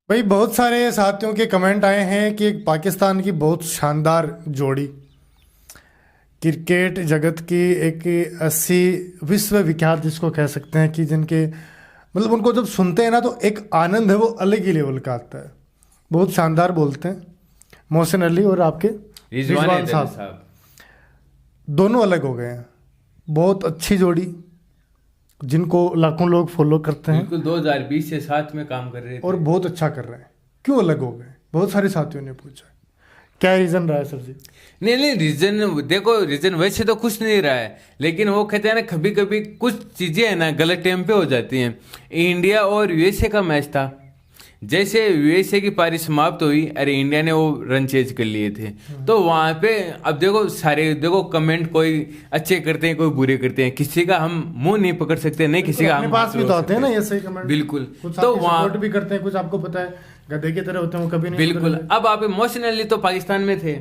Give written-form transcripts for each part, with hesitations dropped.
भाई बहुत सारे साथियों के कमेंट आए हैं कि एक पाकिस्तान की बहुत शानदार जोड़ी, क्रिकेट जगत की एक ऐसी विश्व विख्यात जिसको कह सकते हैं कि जिनके मतलब उनको जब सुनते हैं ना तो एक आनंद है वो अलग ही लेवल का आता है। बहुत शानदार बोलते हैं मोहसिन अली और आपके रिजवान रिजवान हैदर साहब, साहब। दोनों अलग हो गए हैं। बहुत अच्छी जोड़ी जिनको लाखों लोग फॉलो करते हैं बिल्कुल 2020 से साथ में काम कर रहे थे। और बहुत अच्छा कर रहे हैं। क्यों अलग हो गए? बहुत सारे साथियों ने पूछा क्या रीज़न रहा है सर जी? नहीं नहीं, रीजन देखो, रीजन वैसे तो कुछ नहीं रहा है, लेकिन वो कहते हैं ना, कभी कभी कुछ चीजें है ना गलत टाइम पे हो जाती हैं। इंडिया और यूएसए का मैच था, जैसे यूएसए की पारी समाप्त हुई, अरे इंडिया ने वो रन चेज कर लिए थे। तो वहां पे अब देखो, सारे देखो कमेंट, कोई अच्छे करते हैं कोई बुरे करते हैं, किसी का हम मुंह नहीं पकड़ सकते, नहीं किसी का अपने हम पास भी रोक तो आते हैं ना सकते। ये सही कमेंट। बिल्कुल। कुछ तो आपके वहाँ सपोर्ट भी करते हैं, कुछ आपको पता है गधे की तरह होते हैं, वो कभी नहीं बिल्कुल। सुधरेंगे। अब आप इमोशनली तो पाकिस्तान में थे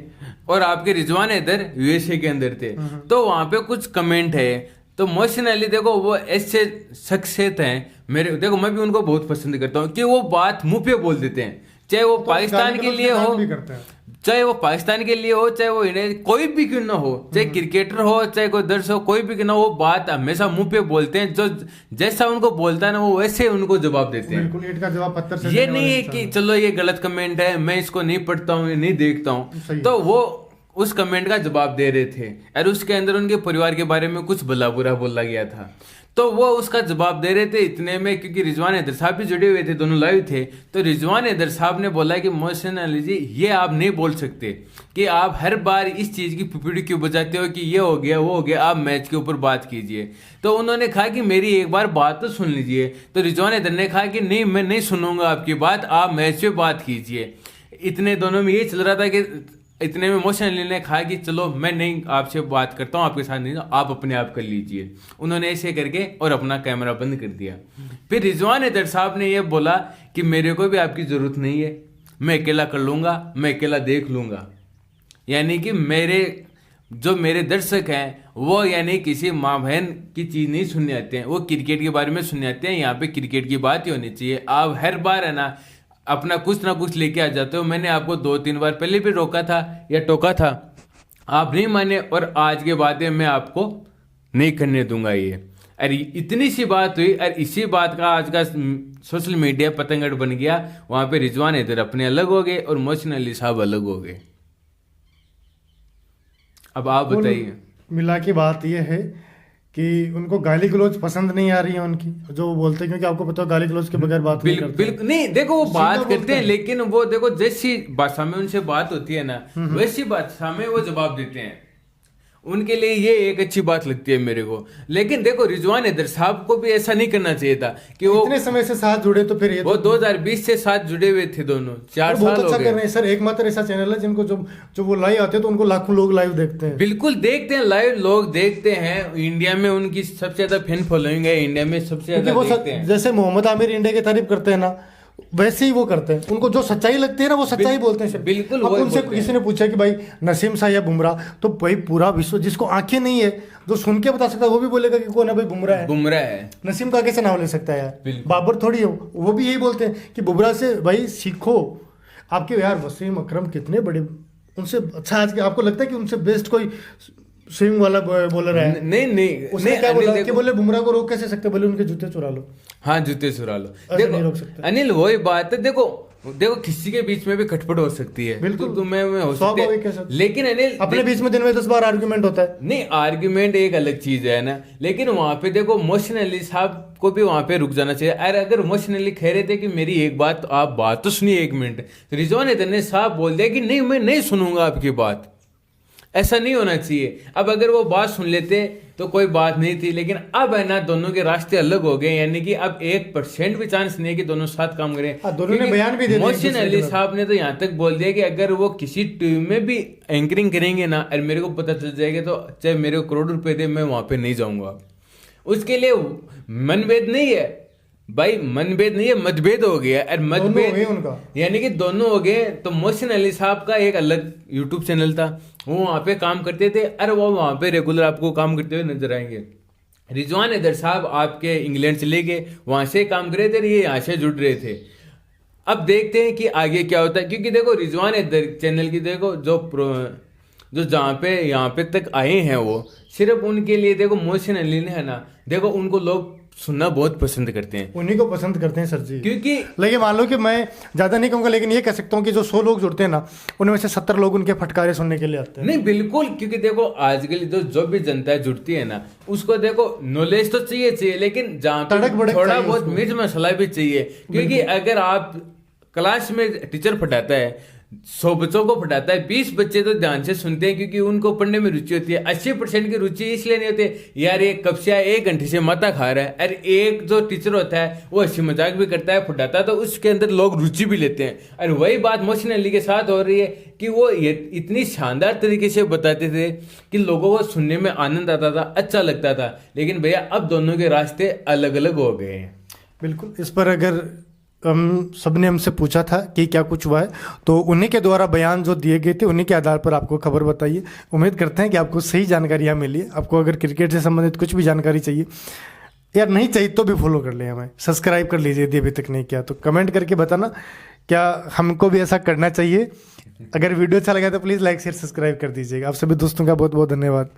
और आपके रिजवान इधर यूएसए के अंदर थे, तो वहां पे कुछ कमेंट है। तो इमोशनली देखो, वो ऐसे शख्सियत हैं मेरे, देखो मैं भी उनको बहुत पसंद करता हूँ कि वो बात मुंह पे बोल देते हैं, चाहे वो तो पाकिस्तान गाली के गलौज लिए के हो, काम भी करते हैं। चाहे वो पाकिस्तान के लिए हो, चाहे वो इंडिया, कोई भी क्यों ना हो, चाहे क्रिकेटर हो, चाहे कोई दर्शक हो, कोई भी क्यों ना हो, वो बात हमेशा मुंह पे बोलते हैं। जो जैसा उनको बोलता है ना, वो वैसे उनको जवाब देते हैं। बिल्कुल, ईंट का जवाब पत्थर से ये देने नहीं वाले है इंसान कि हैं। चलो ये गलत कमेंट है, मैं इसको नहीं पढ़ता हूँ, ये नहीं देखता हूँ, सही तो है। वो उस कमेंट का जवाब दे रहे थे और उसके अंदर उनके परिवार के बारे में कुछ भला बुरा बोला गया था, तो वो उसका जवाब दे रहे थे। इतने में क्योंकि रिजवान हैदर साहब भी जुड़े हुए थे, दोनों लाइव थे, तो रिजवान हैदर साहब ने बोला कि मोहसिन अली जी, ये आप नहीं बोल सकते कि आप हर बार इस चीज की पिपीड़ी क्यों बजाते हो कि ये हो गया वो हो गया, आप मैच के ऊपर बात कीजिए। तो उन्होंने कहा कि मेरी एक बार बात तो सुन लीजिए। तो रिजवान हैदर ने कहा कि नहीं, मैं नहीं सुनूंगा आपकी बात, आप मैच पे बात कीजिए। इतने दोनों में ये चल रहा था कि इतने में मोहसिन अली ने कहा कि चलो मैं नहीं आपसे बात करता हूँ, आपके साथ नहीं, आप अपने आप कर लीजिए। उन्होंने ऐसे करके और अपना कैमरा बंद कर दिया। फिर रिजवान हैदर साहब ने यह बोला कि मेरे को भी आपकी जरूरत नहीं है, मैं अकेला कर लूंगा, मैं अकेला देख लूंगा। यानी कि मेरे दर्शक हैं वो, यानी किसी माँ बहन की चीज नहीं सुनने आते हैं, वो क्रिकेट के बारे में सुनने आते हैं। यहाँ पे क्रिकेट की बात ही होनी चाहिए। आप हर बार है ना अपना कुछ ना कुछ लेके आ जाते हो। मैंने आपको 2-3 बार पहले भी रोका था या टोका था, आप नहीं माने, और आज के बाद में मैं आपको नहीं करने दूंगा ये। अरे इतनी सी बात हुई और इसी बात का आज का सोशल मीडिया पतंगड़ बन गया। वहां पे रिजवान इधर अपने अलग हो गए और मोहसिन अली साहब अलग हो गए। अब आप कुल बताइए। मिला के बात यह है कि उनको गाली गलौज पसंद नहीं आ रही है उनकी, जो वो बोलते हैं, क्योंकि आपको पता है गाली गलौज के बगैर बात नहीं करते। बिल्कुल नहीं, देखो वो सीधा बात बोलते करते हैं, हैं। लेकिन वो देखो जैसी भाषा में उनसे बात होती है ना, वैसी भाषा में वो जवाब देते हैं। उनके लिए ये एक अच्छी बात लगती है मेरे को। लेकिन देखो रिजवान हैदर साहब को भी ऐसा नहीं करना चाहिए था कि वो इतने समय से साथ जुड़े तो फिर ये वो तो 2020 से साथ जुड़े हुए थे, दोनों 4 बहुत साल हो अच्छा कर गए। रहे हैं सर। एकमात्र ऐसा चैनल है जिनको जो जो वो लाइव आते हैं तो उनको लाखों लोग लाइव देखते हैं। बिल्कुल देखते हैं, लाइव लोग देखते हैं। इंडिया में उनकी सबसे ज्यादा फैन फॉलोइंग है, इंडिया में सबसे क्योंकि ज्यादा वो देखते हैं। जैसे मोहम्मद आमिर इंडिया की तारीफ करते हैं ना, वैसे ही वो करते हैं। उनको जो सच्चाई लगती है ना वो सच्चाई बोलते हैं सर। बिल्कुल अब वही उनसे बोलते हैं। किसी ने पूछा कि भाई नसीम शाह या बुमराह, तो भाई पूरा विश्व जिसको आंखें नहीं है, जो सुन के बता सकता है, वो भी बोलेगा कि कौन है भाई, बुमराह है। बुमराह है। नसीम का कैसे नाम ले सकता है यार? बिल्कुल। बाबर थोड़ी है वो भी यही बोलते हैं कि बुमराह से भाई सीखो। आपके यार वसीम अकरम कितने बड़े, उनसे अच्छा आज के आपको लगता है कि उनसे बेस्ट कोई स्विंग वाला बॉलर है? नहीं नहीं उसने नहीं, क्या अनिल बोला कि देखो, बोले बुमराह को रोक कैसे सकते? बोले उनके जूते चुरा लो। हाँ जूते चुरा लो। ऐसे नहीं रोक सकते। अनिल वही बात है। देखो देखो किसी के बीच में भी खटपट हो सकती है, बिल्कुल। तो तुम्हें में हो सकती स्वाभाविक है है, सर। लेकिन अनिल अपने बीच में दिन में 10 बार आर्गुमेंट होता है। नहीं, आर्ग्यूमेंट एक अलग चीज है ना, लेकिन वहां पे देखो मोहसिन अली साहब को भी वहां पे रुक जाना चाहिए। अगर मोहसिन अली कह रहे थे कि मेरी एक बात, आप बात तो सुनिए 1 मिनट, तो रिजवान हैदर ने साहब बोल दिया कि नहीं, मैं नहीं सुनूंगा आपकी बात। ऐसा नहीं होना चाहिए। अब अगर वो बात सुन लेते तो कोई बात नहीं थी, लेकिन अब है ना दोनों के रास्ते अलग हो गए। यानी कि अब 1% भी चांस नहीं है कि दोनों साथ काम करें। हाँ, दोनों ने बयान भी दे दिया मोहसिन एक दूसरे अली के साहब ने तो यहाँ तक बोल दिया कि अगर वो किसी टीम में भी एंकरिंग करेंगे ना और मेरे को पता चल जाएगा, तो चाहे मेरे को करोड़ रुपए दे, मैं वहां पे नहीं जाऊंगा। उसके लिए मनभेद नहीं है भाई, मनभेद नहीं है, मतभेद हो गया। और दोनों हो मतभेद गए उनका। यानी कि दोनों हो गए। तो मोहसिन अली साहब का एक अलग यूट्यूब चैनल था, वो वहां पे काम करते थे, और वो वहां पे रेगुलर आपको काम करते हुए नजर आएंगे। रिजवान हैदर साहब आपके इंग्लैंड चले गए, वहां से काम कर रहे थे, ये यहाँ से जुड़ रहे थे। अब देखते हैं कि आगे क्या होता है, क्योंकि देखो रिजवान चैनल की देखो जो जहाँ पे यहाँ पे तक आए हैं वो सिर्फ उनके लिए देखो मोहसिन अली ने है ना, देखो उनको लोग सुनना बहुत पसंद करते हैं, उन्हीं को पसंद करते हैं सर जी। क्योंकि लेकिन मान लो कि मैं ज़्यादा नहीं कहूँगा, लेकिन ये कह सकता हूँ कि जो 100 लोग जुड़ते हैं ना, उनमें से 70 लोग उनके फटकारे सुनने के लिए आते हैं। नहीं बिल्कुल, क्योंकि देखो आजकल जो भी जनता जुड़ती है ना, उसको देखो नॉलेज तो चाहिए, लेकिन जहाँ पे तड़क भड़क थोड़ा चाहिए बहुत उसको। मिर्च मसाला भी चाहिए, क्योंकि अगर आप क्लास में टीचर पढ़ाता है 100 बच्चों को पढ़ाता है, 20 बच्चे तो ध्यान से सुनते हैं क्योंकि उनको पढ़ने में रुचि होती है। 80% की रुचि इसलिए नहीं होती यार ये कब से 1 घंटे से माता खा रहा है, अरे एक जो टीचर होता है वो हंसी मजाक भी करता है, पढ़ाता है, तो उसके अंदर लोग रुचि भी लेते हैं। और वही बात मोहसिन अली के साथ हो रही है कि वो ये इतनी शानदार तरीके से बताते थे कि लोगों को सुनने में आनंद आता था, अच्छा लगता था। लेकिन भैया अब दोनों के रास्ते अलग अलग हो गए हैं। बिल्कुल, इस पर अगर हम सबने हमसे पूछा था कि क्या कुछ हुआ है, तो उन्हीं के द्वारा बयान जो दिए गए थे उन्हीं के आधार पर आपको खबर बताइए। उम्मीद करते हैं कि आपको सही जानकारी यहाँ मिली है। आपको अगर क्रिकेट से संबंधित कुछ भी जानकारी चाहिए या नहीं चाहिए तो भी फॉलो कर लें, हमें सब्सक्राइब कर लीजिए यदि अभी तक नहीं किया तो। कमेंट करके बताना क्या हमको भी ऐसा करना चाहिए। अगर वीडियो अच्छा लगा तो प्लीज़ लाइक शेयर सब्सक्राइब कर दीजिएगा। आप सभी दोस्तों का बहुत बहुत धन्यवाद।